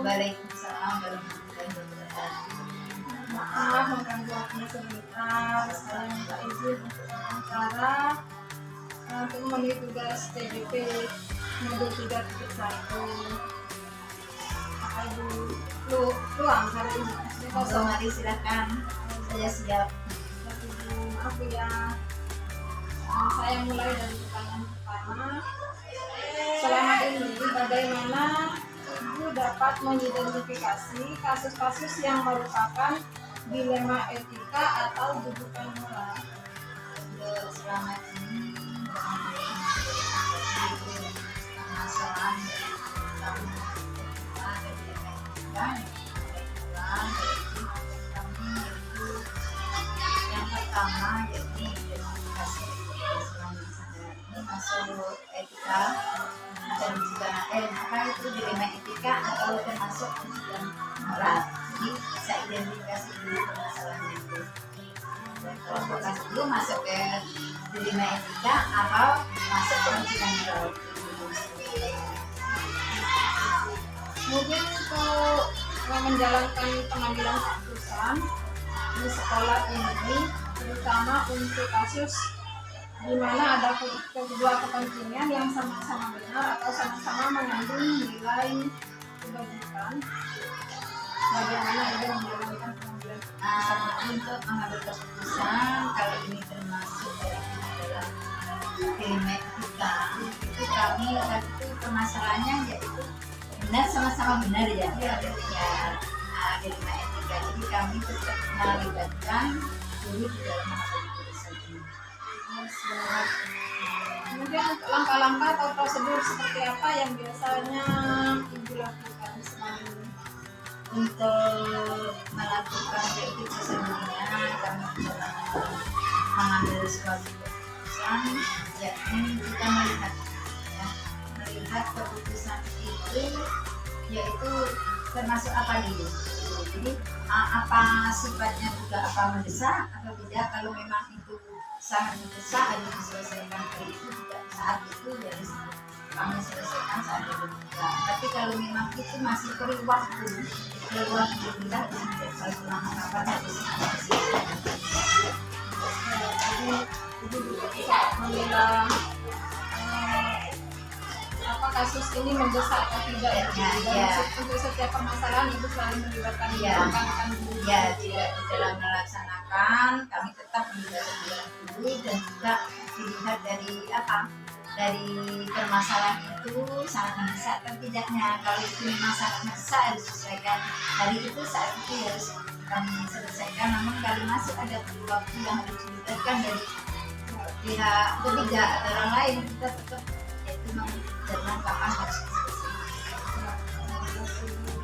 Waalaikumsalam warahmatullahi wabarakatuh. Maaf mengganggu waktunya sebentar. Saya minta izin untuk wawancara untuk memenuhi tugas TDP modul 3.1. Apa Ibu luang hari ini? Mari silakan. Saya siap. Maaf ya. Saya mulai dari pertanyaan pertama. Selama ini bagaimana Ibu dapat mengidentifikasi kasus-kasus yang merupakan dilema etika atau bujukan moral? Selama ini masalah yang pertama yaitu identifikasi ini masuk etika dan juga maka itu dilema etika atau termasuk bujukan moral. Jadi bisa identifikasi dulu permasalahan itu. Kelompok dulu masuk ke dilema etika atau masuk ke bujukan moral. Kemudian untuk menjalankan pengambilan keputusan di sekolah ini, terutama untuk kasus di mana ada kedua kepentingan yang sama-sama benar atau sama-sama mengandung nilai kebajikan, bagaimana Ibu menjalankan pengambilan keputusan? Untuk mengambil keputusan kalau ini termasuk dalam dilema etika itu kami waktu itu permasalahannya yaitu benar sama-sama benar ya dilema etika. Jadi kami tetap melibatkan guru di dalam mengambil keputusan ini. Kemudian untuk langkah-langkah atau prosedur seperti apa yang biasanya Ibu lakukan selama ini? Untuk melakukan itu sesungguhnya kami dalam mengambil suatu keputusan yakni kita melihat keputusan itu yaitu termasuk apa dulu. Jadi apa sifatnya juga apa mendesak atau tidak. Kalau memang itu sangat mendesak harus diselesaikan hari itu tidak saat itu ya kami selesaikan saat itu juga. Tapi kalau memang itu masih perlu waktu kita tidak selalu lama harus diselesaikan. Jadi Ibu juga bisa memilah apa kasus ini mendesak atau tidak ya. Untuk setiap permasalahan Ibu selalu melibatkan rekan-rekan guru. Ya, tidak dalam melaksanakan kami tetap melibatkan guru dan juga dilihat dari permasalahan itu sangat mendesak atau tidaknya. Kalau itu memang sangat mendesak harus diselesaikan hari itu, saat itu harus kami selesaikan. Namun kalau masih ada waktu yang harus dilibatkan dari pihak ketiga atau orang lain, kita tetap yaitu menjalankan kapan harus diselesaikan.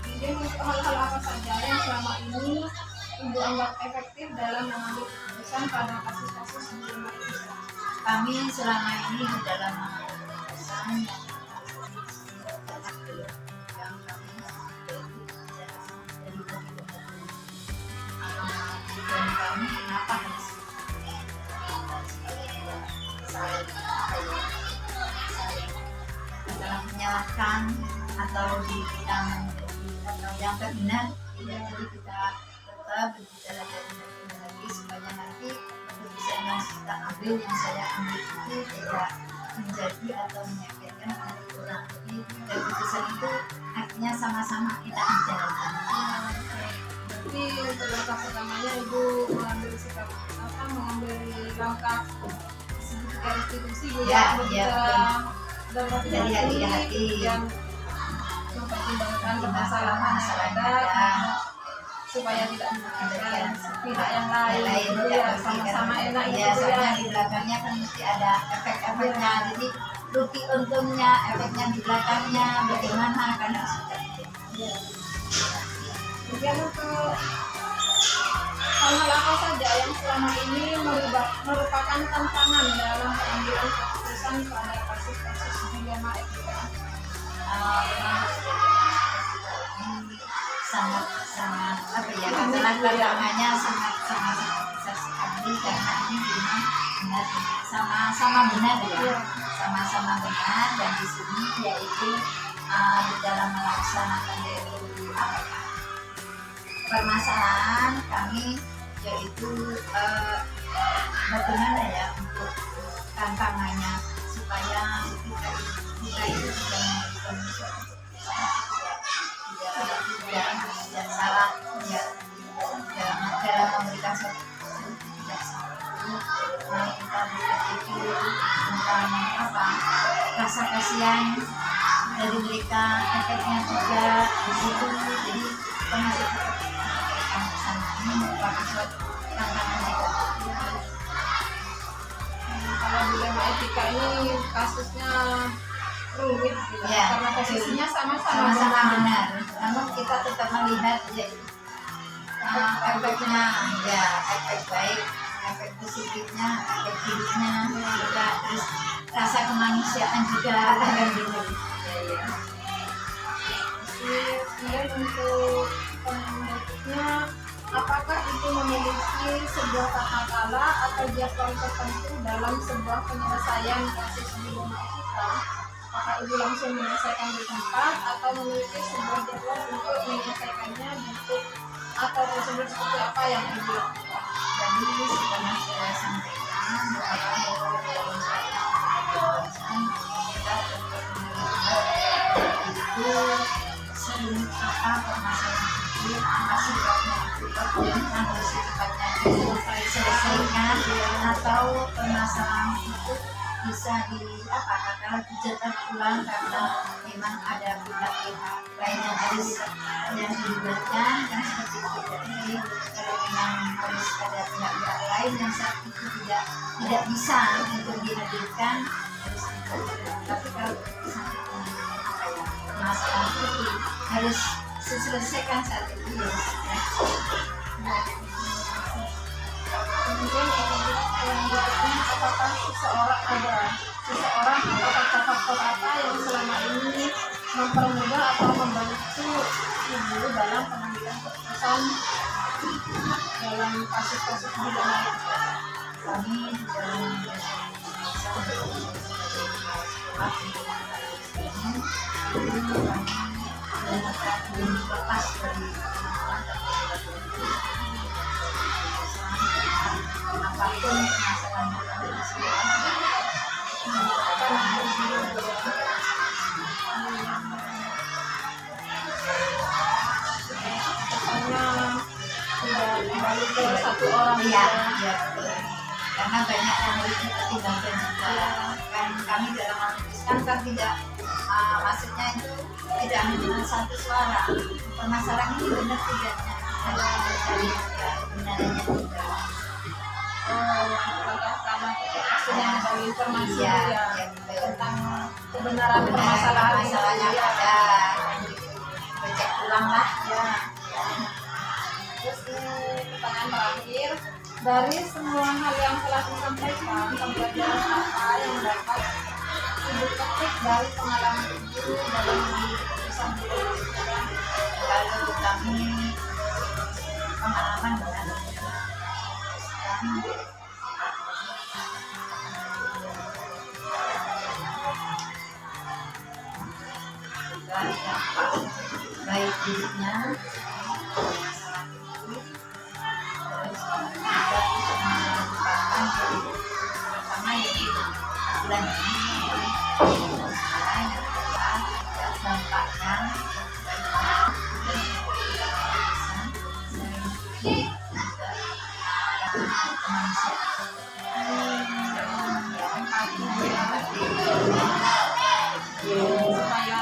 Kemudian untuk hal-hal apa saja yang selama ini Ibu anggap efektif dalam mengambil keputusan pada kasus-kasus dilema etika? Kami selama ini di dalam mengambil keputusan yang kami kenapa harus dalam menyalahkan atau kita menjadi yang terbenar. Jadi kita tetap berbicara dari lagi supaya nanti keputusan yang kita ambil, yang saya ambil itu tidak menjadi atau menyakitkan hati orang. Jadi keputusan itu artinya sama-sama kita menjalankan. Jadi untuk langkah pertamanya Ibu mengambil sikap mengambil langkah sebagai institusi dari hati-hati yang mempertimbangkan permasalahan yang ada supaya tidak menyakitkan pihak yang lain. Sama-sama enak ya. Soalnya di belakangnya kan mesti ada efek-efeknya. Jadi rugi untungnya, efeknya di belakangnya bagaimana kan harus kita pikirkan. Kemudian untuk hal-hal apa saja yang selama ini merupakan tantangan dalam pengambilan keputusan pada kasus-kasus dilema etika? Sangat masalah tantangannya sangat besar sekali karena ini memang benar sama-sama benar ya, sama-sama benar. Dan di sini yaitu di dalam melaksanakan yaitu apa ya, permasalahan kami, yaitu bagaimana ya untuk tantangannya supaya kita itu tidak memberikan sesuatu tidak salah ya, dalam memberikan sesuatu tidak salah. Nah, kita berpikir tentang apa, rasa kasihan dari mereka, efeknya juga di situ. Jadi termasuk kita sana ini merupakan suatu tantangan juga. Kalau dilema etika ini kasusnya rumit gitu, Ya, karena posisinya sama-sama Sama-sama benar, namun kita tetap melihat ya, efeknya, ya efek baik, efek positifnya, efek buruknya juga, terus rasa kemanusiaan juga kan gitu. Ya. Kemudian untuk berikutnya, apakah itu memiliki sebuah tata cara atau jadwal tertentu dalam sebuah penyelesaian kasus dilema etika? Apakah ibu langsung menyelesaikan di tempat atau memiliki sebuah jadwal untuk menyelesaikannya, bentuk atau prosedur seperti apa yang ibu lakukan? Jadi setelah saya sampaikan bahwa dalam suatu penjelasan kita tetap melihat itu serumit apa permasalahan itu, apa sebabnya itu, bagaimana harus secepatnya diselesaikan, atau permasalahan itu bisa katakanlah dicetak ulang karena memang ada pihak-pihak lain yang harus yang dilibatkan, kan seperti itu. Jadi kalau memang harus ada pihak-pihak lain yang saat itu tidak bisa untuk dihadirkan, harus dihadirkan. Tapi kalau sampai apa ya, masalah itu harus diselesaikan saat itu ya. Kemudian yang berikutnya, apakah seseorang atau faktor-faktor apa yang selama ini mempermudah atau membantu ibu dalam pengambilan keputusan dalam kasus-kasus dilema etika? Kami di dalam belum lepas dari apapun permasalahan Misalnya tidak kembali ke satu orang ya, betul. Karena banyak yang harus dipertimbangkan juga. Kan kami dalam memutuskan kan tidak maksudnya itu tidak hanya satu suara. Permasalahan ini benar tidaknya ada dari kebenarannya juga. Karena sudah ada informasi Iya, ya, ya, betul. tentang kebenaran permasalahan masalahnya itu. ada, cek ulang lah ya. Terus pertanyaan terakhir, dari semua hal yang telah disampaikan, pembelajaran apa yang dapat ibu petik dari pengalaman ibu dalam mengambil keputusan dilema etika? Kalau kami pengalaman benar baik dirinya masalah itu, terus juga untuk merupakan pertama yaitu bulan ini sekarang yang kedua dampaknya Supaya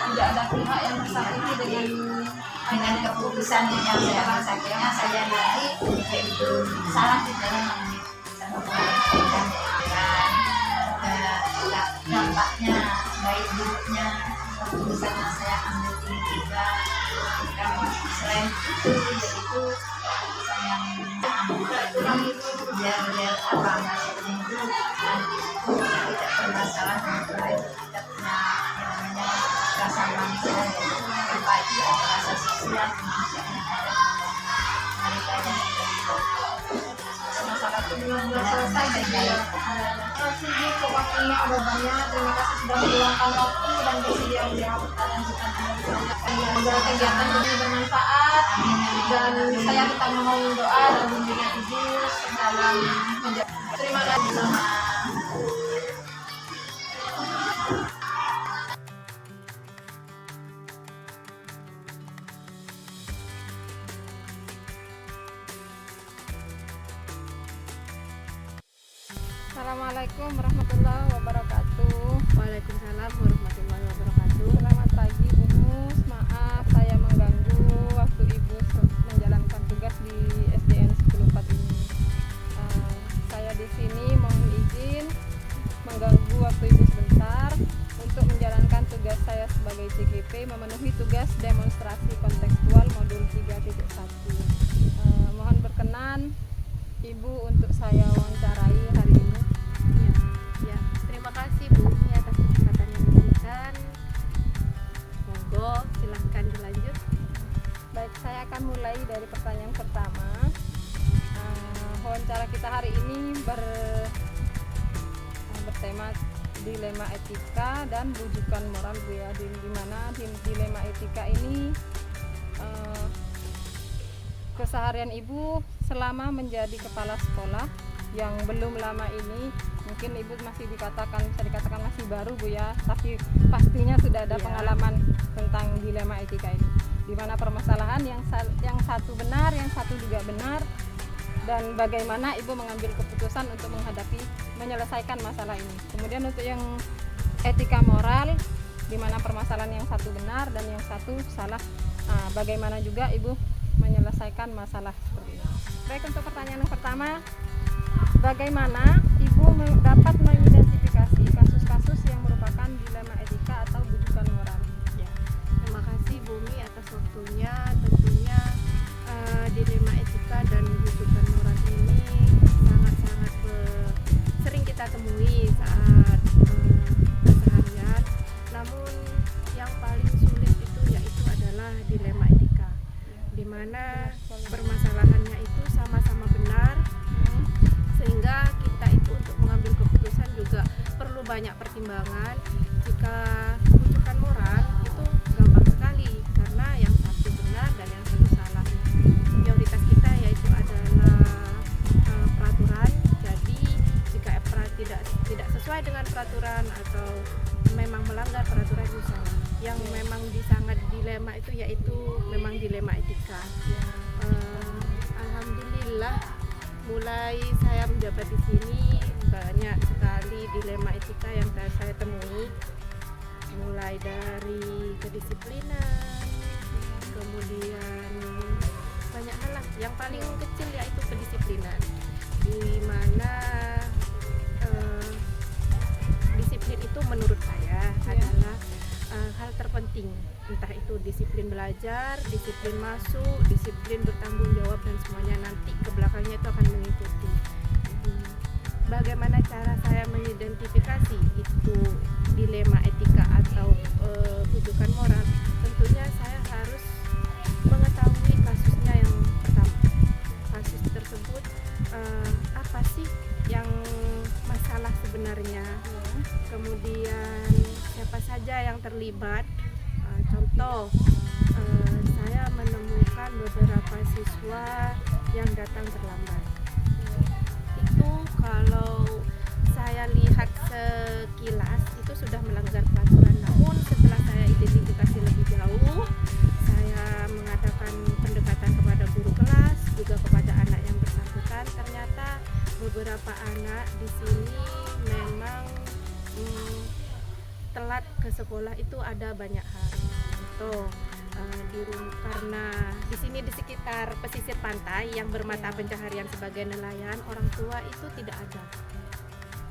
tidak ada pihak yang tersakiti dengan keputusan yang saya rasakannya, saya nanti yaitu salah di dalam menentukan dampaknya baik buruknya keputusan yang saya ambil ini juga. Dan selain itu yaitu keputusan yang saya ambil tadi biar apa maksudnya itu nanti itu tidak bermasalah dengan lain, tidak punya yang namanya rasa manusia, yaitu empati atau rasa sosial kemanusiaan yang ada di mereka yang masalah itu Benar-benar selesai gitu ya. Terima kasih Bu, untuk waktunya udah banyak. Terima kasih sudah meluangkan waktu dan bersedia menjawab pertanyaan kita dari saya. Semoga kegiatan ini bermanfaat dan saya minta mohon doa dan bimbingan Ibu dalam menjawab. Terima kasih. Assalamualaikum warahmatullahi wabarakatuh. Waalaikumsalam warahmatullahi wabarakatuh. Selamat pagi Bu Mus. Maaf saya mengganggu waktu Ibu menjalankan tugas di SDN 104 ini. Saya di sini mohon izin mengganggu waktu Ibu sebentar untuk menjalankan tugas saya sebagai CGP memenuhi tugas demonstrasi kontekstual modul 3.1. Mohon berkenan Ibu untuk saya wawancarai hari ini. Ya, terima kasih Bu Umi atas kesempatan yang diberikan. Monggo silahkan dilanjut. Baik, saya akan mulai dari pertanyaan pertama. Wawancara kita hari ini bertema dilema etika dan bujukan moral Bu ya. Di mana dilema etika ini keseharian Ibu selama menjadi kepala sekolah yang belum lama ini. Mungkin Ibu masih bisa dikatakan masih baru Bu ya, tapi pastinya sudah ada pengalaman tentang dilema etika ini, di mana permasalahan yang satu benar, yang satu juga benar, dan bagaimana Ibu mengambil keputusan untuk menyelesaikan masalah ini. Kemudian untuk yang etika moral, di mana permasalahan yang satu benar dan yang satu salah, bagaimana juga Ibu menyelesaikan masalah seperti ini. Baik, untuk pertanyaan yang pertama, bagaimana Ibu dapat mengidentifikasi kasus-kasus yang merupakan dilema etika atau bujukan moral? Ya, terima kasih Bu Umi atas waktunya. Tentunya dilema etika dan bujukan moral ini sangat-sangat sering kita temui saat keseharian. Namun yang paling sulit itu yaitu adalah dilema etika, di mana permasalahannya itu sama-sama benar, sehingga kita itu untuk mengambil keputusan juga perlu banyak pertimbangan. Jika rujukan moral itu gampang sekali karena yang satu benar dan yang satu salah. Prioritas kita yaitu adalah peraturan. Jadi jika tidak sesuai dengan peraturan atau memang melanggar peraturan itu salah. Yang memang sangat dilema itu yaitu memang dilema etika. Alhamdulillah, mulai saya menjabat di sini banyak sekali dilema etika yang saya temui, mulai dari kedisiplinan, kemudian banyak hal lah. Yang paling kecil yaitu kedisiplinan, di mana disiplin itu menurut saya adalah hal terpenting, entah itu disiplin belajar, disiplin masuk, disiplin bertanggung jawab, dan semuanya nanti ke belakangnya itu akan mengikuti. Bagaimana cara saya mengidentifikasi itu dilema etika atau bujukan moral? Tentunya saya harus mengetahui kasusnya yang pertama. Kasus tersebut apa sih yang masalah sebenarnya? Kemudian siapa saja yang terlibat? Contoh, saya menemukan beberapa siswa yang datang terlambat. Itu kalau saya lihat sekilas itu sudah melanggar peraturan. Namun setelah saya identifikasi lebih jauh, saya mengadakan pendekatan kepada guru kelas, juga kepada anak yang bersangkutan. Ternyata beberapa anak di sini memang telat ke sekolah itu ada banyak hal. Contoh, karena di sini di sekitar pesisir pantai yang bermata pencaharian sebagai nelayan, orang tua itu tidak ada.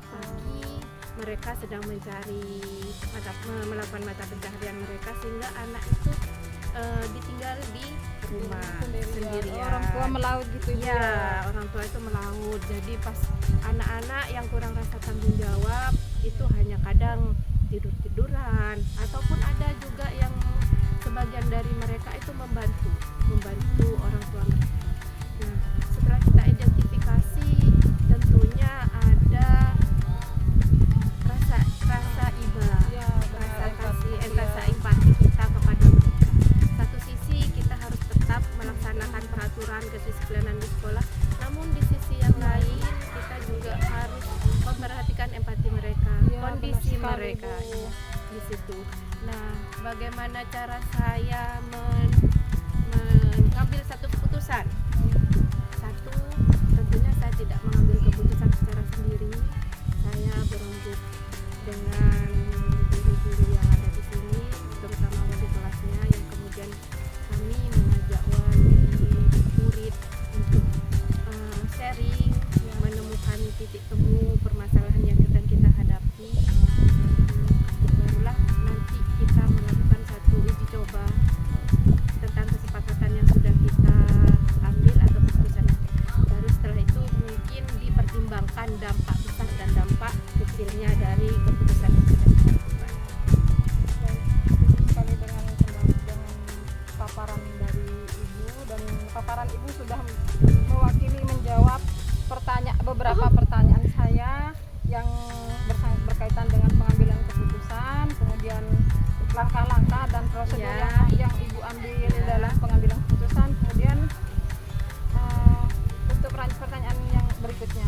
Pagi mereka sedang melakukan mata pencaharian mereka, sehingga anak itu ditinggal di rumah sendirian. Orang tua melaut gitu ya. Orang tua itu melaut. Jadi pas anak-anak yang kurang rasa tanggung jawab itu hanya kadang tidur-tiduran, ataupun ada juga yang sebagian dari mereka itu membantu orang tua mereka. Nah, setelah kita identifikasi itu. Nah, bagaimana cara saya mengambil satu keputusan? Satu, tentunya saya tidak mengambil keputusan secara sendiri. Saya berembuk dengan guru-guru yang ada di sini, terutama wali kelasnya, yang kemudian kami mengajak wali murid untuk sharing, menemukan titik temu permasalahan yang sedang kita hadapi. Barulah nanti kita melakukan satu uji coba tentang kesepakatan yang sudah kita ambil atau keputusan. Baru setelah itu mungkin dipertimbangkan dampak besar dan dampak kecilnya dari keputusan yang sudah kita lakukan. Baik, sekali dengan paparan dari Ibu, dan paparan Ibu sudah mewakili menjawab beberapa pertanyaan saya yang berkaitan dengan pengambilan keputusan, kemudian langkah-langkah dan prosedur Ya. yang Ibu ambil dalam pengambilan keputusan. Kemudian untuk pertanyaan yang berikutnya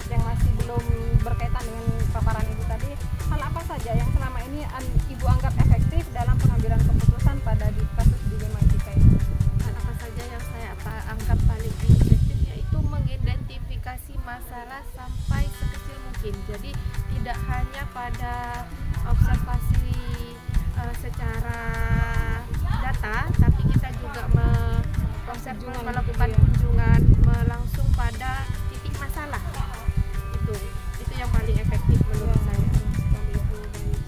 yang masih belum berkaitan dengan paparan Ibu tadi, hal apa saja yang selama ini Ibu anggap efektif dalam pengambilan keputusan pada kasus dilema etika ini? Hal apa saja yang saya anggap paling efektif, yaitu mengidentifikasi masalah sampai sekecil mungkin. Jadi tidak hanya pada observasi secara data, tapi kita juga melakukan kunjungan langsung pada titik masalah. Itu yang paling efektif menurut saya. Sekali, Ibu. Baik.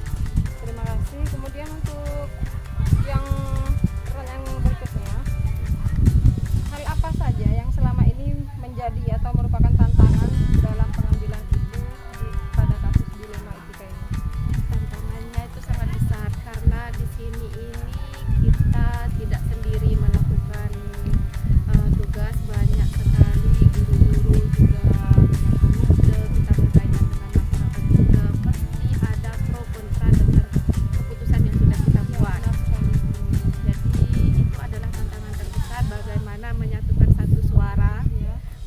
Terima kasih. Kemudian untuk yang pertanyaan berikutnya, hal apa saja yang selama ini menjadi atau merupakan tantangan dalam pengambilan Ibu pada kasus dilema etika ini? Tantangannya itu sangat besar karena di sini kita tidak sendiri melakukan tugas, banyak sekali guru-guru juga, komite, kita berkaitan dengan masyarakat juga, pasti ada pro kontra dengan keputusan yang sudah kita buat. Jadi itu adalah tantangan terbesar, bagaimana menyatukan satu suara,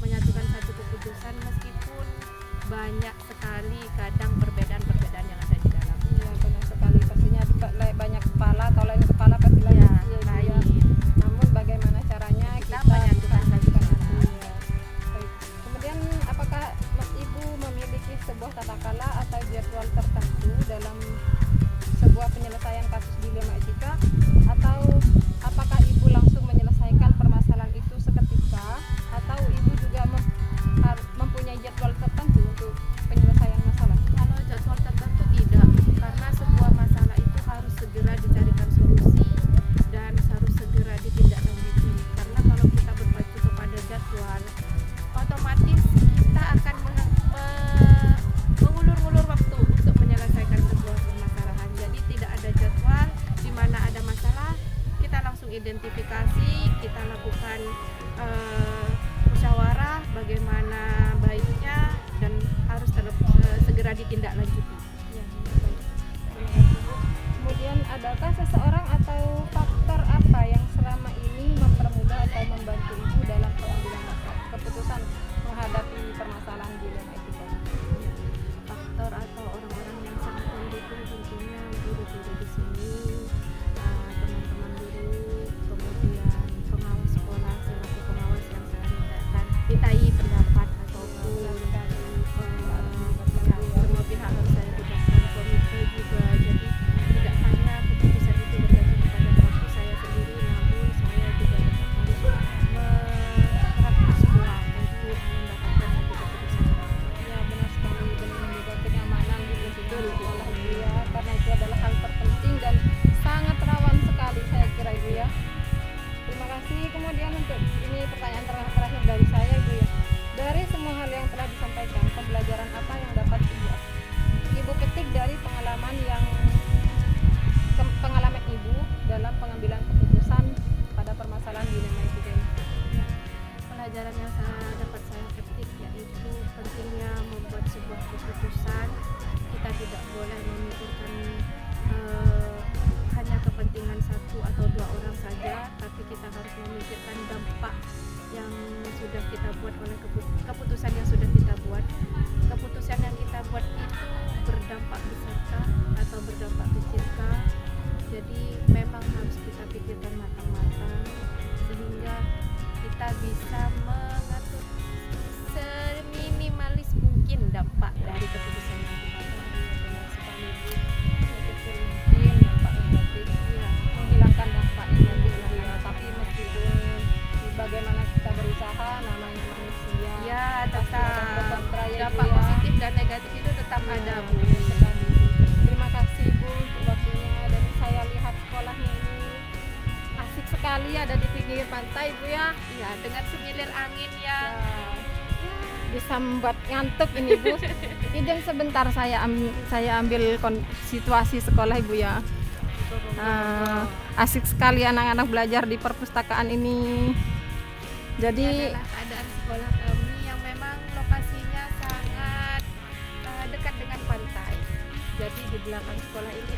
menyatukan satu keputusan meskipun banyak sekali kadang perbedaan-perbedaan yang ada di dalamnya. Iya, benar sekali. Pastinya banyak kepala atau lain kepala pasti lain. Ya, Iya, lain. Namun bagaimana caranya Kita kita menyatukan satu suara. Iya. Baik. Kemudian apakah Ibu memiliki sebuah tata kala atau jadwal tertentu dalam sebuah penyelesaian kasus dilema etika, atau apakah Ibu langsung menyelesaikan permasalahan itu seketika, atau Ibu juga mempunyai jadwal tertentu untuk penyelesaian masalah? Kalau jadwal tertentu tidak, karena sebuah masalah itu harus segera dicarikan solusi dan harus segera ditindaklanjuti. Karena kalau kita berpacu kepada jadwal, otomatis kita akan mengulur-ulur waktu untuk menyelesaikan sebuah permasalahan. Jadi tidak ada jadwal, di mana ada masalah kita langsung identifikasi, kita lakukan musyawarah bagaimana baiknya dan harus segera ditindaklanjuti. Ya, baik. Terima kasih, Bu. Kemudian adakah seseorang atau faktor apa yang selama ini mempermudah atau membantu Ibu dalam pengambilan keputusan menghadapi permasalahan dilema etika? Faktor atau orang-orang yang sangat mendukung tentunya guru-guru di sini, teman-teman guru, kemudian pengawas sekolah selaku pengawas yang saya mintai pendapat ataupun semua pihak harus saya libatkan, komite juga. Jadi tidak hanya keputusan itu bergantung kepada pinggir pantai Bu ya. Ya, dengan semilir angin yang Bisa membuat ngantuk ini Bu. Izin sebentar saya ambil situasi sekolah Ibu ya. Asik sekali anak-anak belajar di perpustakaan ini. Jadi adalah keadaan sekolah kami yang memang lokasinya sangat dekat dengan pantai. Jadi di belakang sekolah ini